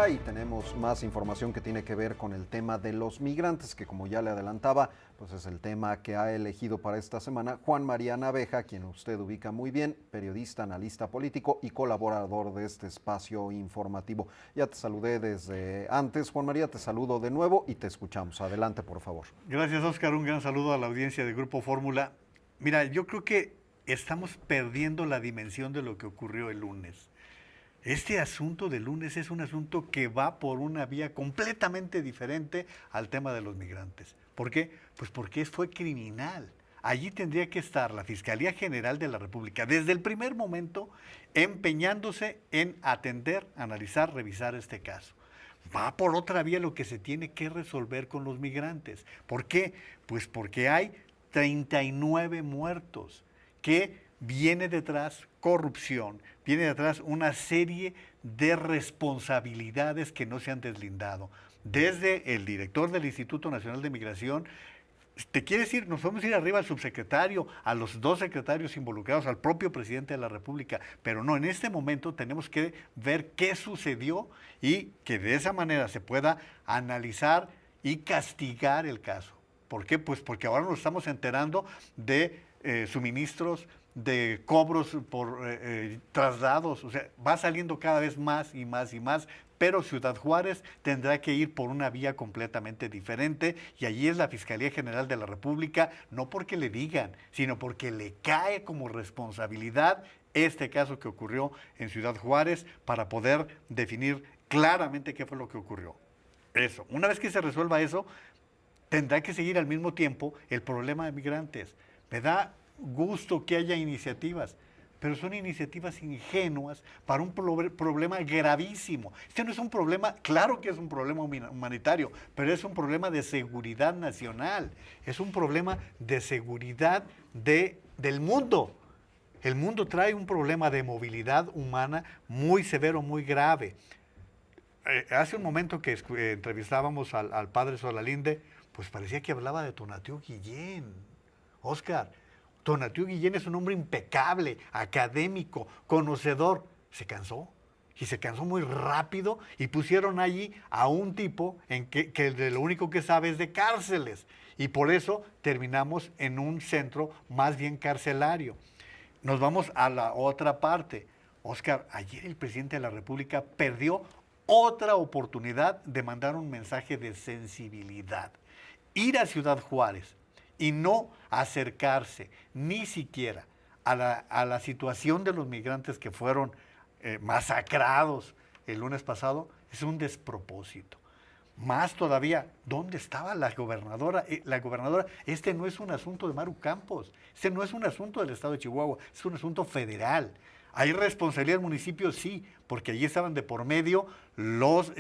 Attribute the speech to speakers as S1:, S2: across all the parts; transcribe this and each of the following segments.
S1: Y tenemos más información que tiene que ver con el tema de los migrantes, que como ya le adelantaba, pues es el tema que ha elegido para esta semana Juan María Naveja, quien usted ubica muy bien, periodista, analista político y colaborador de este espacio informativo. Ya te saludé desde antes, Juan María, te saludo de nuevo y te escuchamos. Adelante, por favor.
S2: Gracias, Oscar. Un gran saludo a la audiencia de Grupo Fórmula. Mira, yo creo que estamos perdiendo la dimensión de lo que ocurrió el lunes. Este asunto del lunes es un asunto que va por una vía completamente diferente al tema de los migrantes. ¿Por qué? Pues porque fue criminal. Allí tendría que estar la Fiscalía General de la República, desde el primer momento, empeñándose en atender, analizar, revisar este caso. Va por otra vía lo que se tiene que resolver con los migrantes. ¿Por qué? Pues porque hay 39 muertos que viene detrás corrupción, viene detrás una serie de responsabilidades que no se han deslindado. Desde el director del Instituto Nacional de Migración, te quieres ir, nos podemos ir arriba al subsecretario, a los dos secretarios involucrados, al propio presidente de la República, pero no, en este momento tenemos que ver qué sucedió y que de esa manera se pueda analizar y castigar el caso. ¿Por qué? Pues porque ahora nos estamos enterando de suministros, de cobros por traslados, o sea, va saliendo cada vez más y más y más, pero Ciudad Juárez tendrá que ir por una vía completamente diferente y allí es la Fiscalía General de la República, no porque le digan, sino porque le cae como responsabilidad este caso que ocurrió en Ciudad Juárez para poder definir claramente qué fue lo que ocurrió. Eso, una vez que se resuelva eso, tendrá que seguir al mismo tiempo el problema de migrantes. Me da gusto que haya iniciativas, pero son iniciativas ingenuas para un problema gravísimo. Este no es un problema, claro que es un problema humanitario, pero es un problema de seguridad nacional, es un problema de seguridad del mundo. El mundo trae un problema de movilidad humana muy severo, muy grave. Hace un momento que entrevistábamos al padre Solalinde, pues parecía que hablaba de Tonatiuh Guillén. Oscar, Tonatiuh Guillén es un hombre impecable, académico, conocedor. Se cansó, y se cansó muy rápido, y pusieron allí a un tipo que de lo único que sabe es de cárceles, y por eso terminamos en un centro más bien carcelario. Nos vamos a la otra parte. Oscar, ayer el presidente de la República perdió otra oportunidad de mandar un mensaje de sensibilidad. Ir a Ciudad Juárez y no acercarse ni siquiera a la situación de los migrantes que fueron masacrados el lunes pasado es un despropósito. Más todavía, ¿dónde estaba la gobernadora? Este no es un asunto de Maru Campos, este no es un asunto del estado de Chihuahua, es un asunto federal. ¿Hay responsabilidad del municipio? Sí, porque allí estaban de por medio los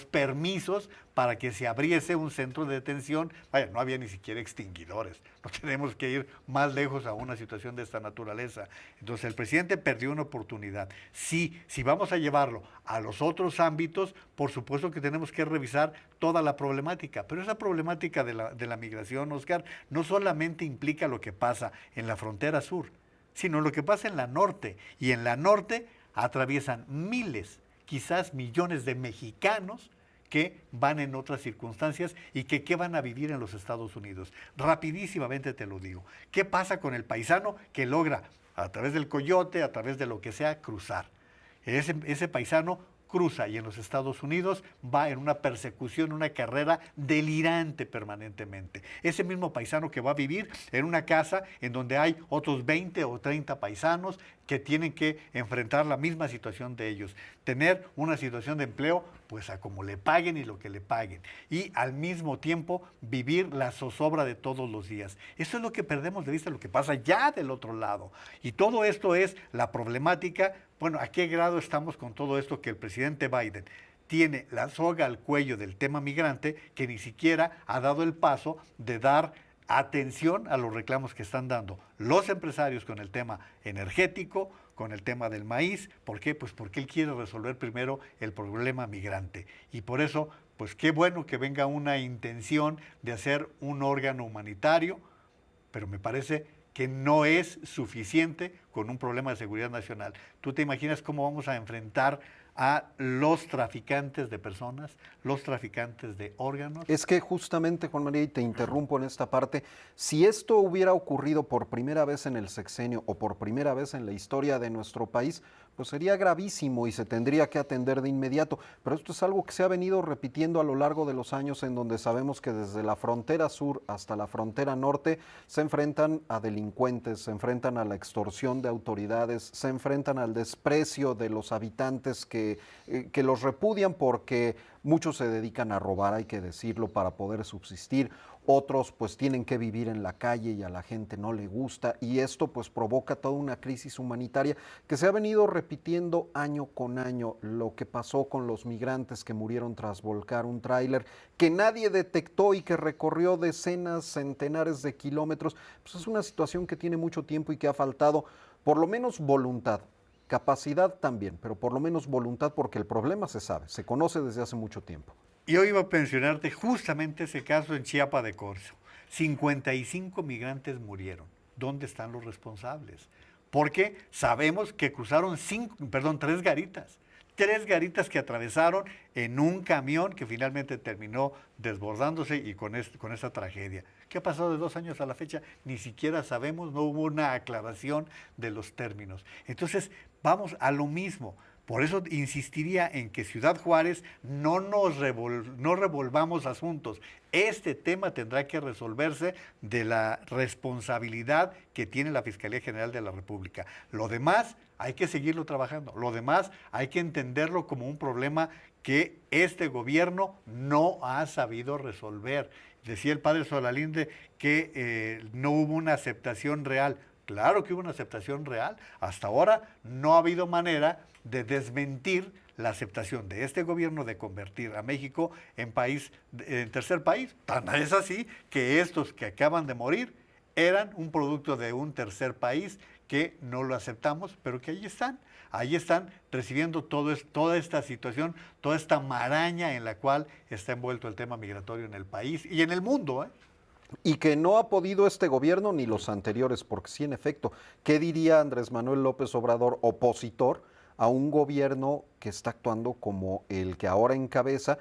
S2: permisos para que se abriese un centro de detención. Vaya, no había ni siquiera extinguidores. No tenemos que ir más lejos a una situación de esta naturaleza. Entonces el presidente perdió una oportunidad. Sí, si vamos a llevarlo a los otros ámbitos, por supuesto que tenemos que revisar toda la problemática. Pero esa problemática de la migración, Oscar, no solamente implica lo que pasa en la frontera sur, sino lo que pasa en la norte. Y en la norte atraviesan miles, quizás millones de mexicanos que van en otras circunstancias y que van a vivir en los Estados Unidos. Rapidísimamente te lo digo. ¿Qué pasa con el paisano que logra, a través del coyote, a través de lo que sea, cruzar? Ese paisano cruza y en los Estados Unidos va en una persecución, una carrera delirante permanentemente. Ese mismo paisano que va a vivir en una casa en donde hay otros 20 o 30 paisanos que tienen que enfrentar la misma situación de ellos, tener una situación de empleo pues a como le paguen y lo que le paguen, y al mismo tiempo vivir la zozobra de todos los días. Eso es lo que perdemos de vista, lo que pasa ya del otro lado. Y todo esto es la problemática. Bueno, ¿a qué grado estamos con todo esto que el presidente Biden tiene la soga al cuello del tema migrante, que ni siquiera ha dado el paso de dar atención a los reclamos que están dando los empresarios con el tema energético, con el tema del maíz? ¿Por qué? Pues porque él quiere resolver primero el problema migrante. Y por eso, pues qué bueno que venga una intención de hacer un órgano humanitario, pero me parece que no es suficiente con un problema de seguridad nacional. ¿Tú te imaginas cómo vamos a enfrentar a los traficantes de personas, los traficantes de órganos.
S1: Es que justamente, Juan María, y te interrumpo en esta parte, si esto hubiera ocurrido por primera vez en el sexenio o por primera vez en la historia de nuestro país, pues sería gravísimo y se tendría que atender de inmediato. Pero esto es algo que se ha venido repitiendo a lo largo de los años, en donde sabemos que desde la frontera sur hasta la frontera norte se enfrentan a delincuentes, se enfrentan a la extorsión de autoridades, se enfrentan al desprecio de los habitantes que los repudian porque muchos se dedican a robar, hay que decirlo, para poder subsistir. Otros pues tienen que vivir en la calle y a la gente no le gusta, y esto pues provoca toda una crisis humanitaria que se ha venido repitiendo año con año. Lo que pasó con los migrantes que murieron tras volcar un tráiler que nadie detectó y que recorrió decenas, centenares de kilómetros, pues es una situación que tiene mucho tiempo y que ha faltado por lo menos voluntad. Capacidad también, pero por lo menos voluntad, porque el problema se sabe, se conoce desde hace mucho tiempo.
S2: Yo iba a mencionarte justamente ese caso en Chiapa de Corzo. 55 migrantes murieron. ¿Dónde están los responsables? Porque sabemos que cruzaron tres garitas. Tres garitas que atravesaron en un camión que finalmente terminó desbordándose y con esta tragedia. ¿Qué ha pasado de 2 años a la fecha? Ni siquiera sabemos, no hubo una aclaración de los términos. Entonces, vamos a lo mismo. Por eso insistiría en que Ciudad Juárez no revolvamos asuntos. Este tema tendrá que resolverse de la responsabilidad que tiene la Fiscalía General de la República. Lo demás hay que seguirlo trabajando. Lo demás hay que entenderlo como un problema que este gobierno no ha sabido resolver. Decía el padre Solalinde que no hubo una aceptación real. Claro que hubo una aceptación real. Hasta ahora no ha habido manera de desmentir la aceptación de este gobierno de convertir a México en tercer país. Tan es así que estos que acaban de morir eran un producto de un tercer país que no lo aceptamos, pero que ahí están recibiendo toda esta situación, toda esta maraña en la cual está envuelto el tema migratorio en el país y en el mundo, ¿eh?
S1: Y que no ha podido este gobierno ni los anteriores, porque sí, en efecto, ¿qué diría Andrés Manuel López Obrador, opositor a un gobierno que está actuando como el que ahora encabeza?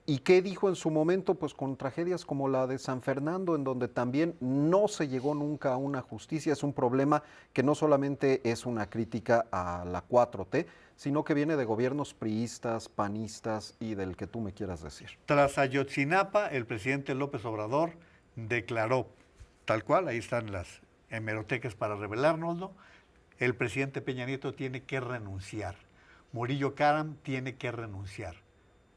S1: ¿Y qué dijo en su momento? Pues con tragedias como la de San Fernando, en donde también no se llegó nunca a una justicia. Es un problema que no solamente es una crítica a la 4T, sino que viene de gobiernos priistas, panistas y del que tú me quieras decir.
S2: Tras Ayotzinapa, el presidente López Obrador declaró, tal cual, ahí están las hemerotecas para revelárnoslo, el presidente Peña Nieto tiene que renunciar, Murillo Karam tiene que renunciar.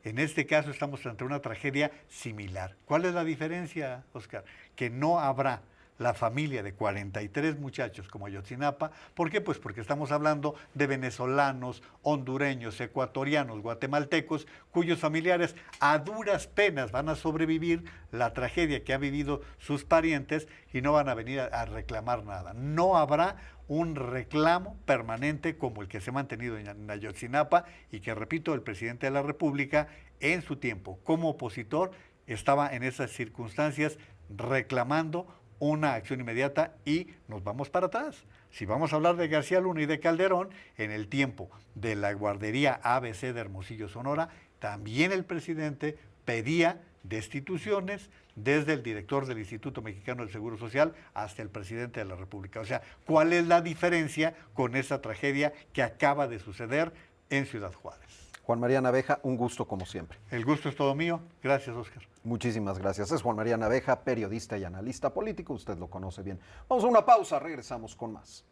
S2: En este caso estamos ante una tragedia similar. ¿Cuál es la diferencia, Oscar? Que no habrá la familia de 43 muchachos como Ayotzinapa. ¿Por qué? Pues porque estamos hablando de venezolanos, hondureños, ecuatorianos, guatemaltecos, cuyos familiares a duras penas van a sobrevivir la tragedia que han vivido sus parientes y no van a venir a reclamar nada. No habrá un reclamo permanente como el que se ha mantenido en Ayotzinapa y que, repito, el presidente de la República en su tiempo como opositor estaba en esas circunstancias reclamando una acción inmediata. Y nos vamos para atrás. Si vamos a hablar de García Luna y de Calderón, en el tiempo de la guardería ABC de Hermosillo, Sonora, también el presidente pedía destituciones desde el director del Instituto Mexicano del Seguro Social hasta el presidente de la República. O sea, ¿cuál es la diferencia con esa tragedia que acaba de suceder en Ciudad Juárez?
S1: Juan María Naveja, un gusto como siempre.
S2: El gusto es todo mío. Gracias, Oscar.
S1: Muchísimas gracias. Es Juan María Naveja, periodista y analista político. Usted lo conoce bien. Vamos a una pausa, regresamos con más.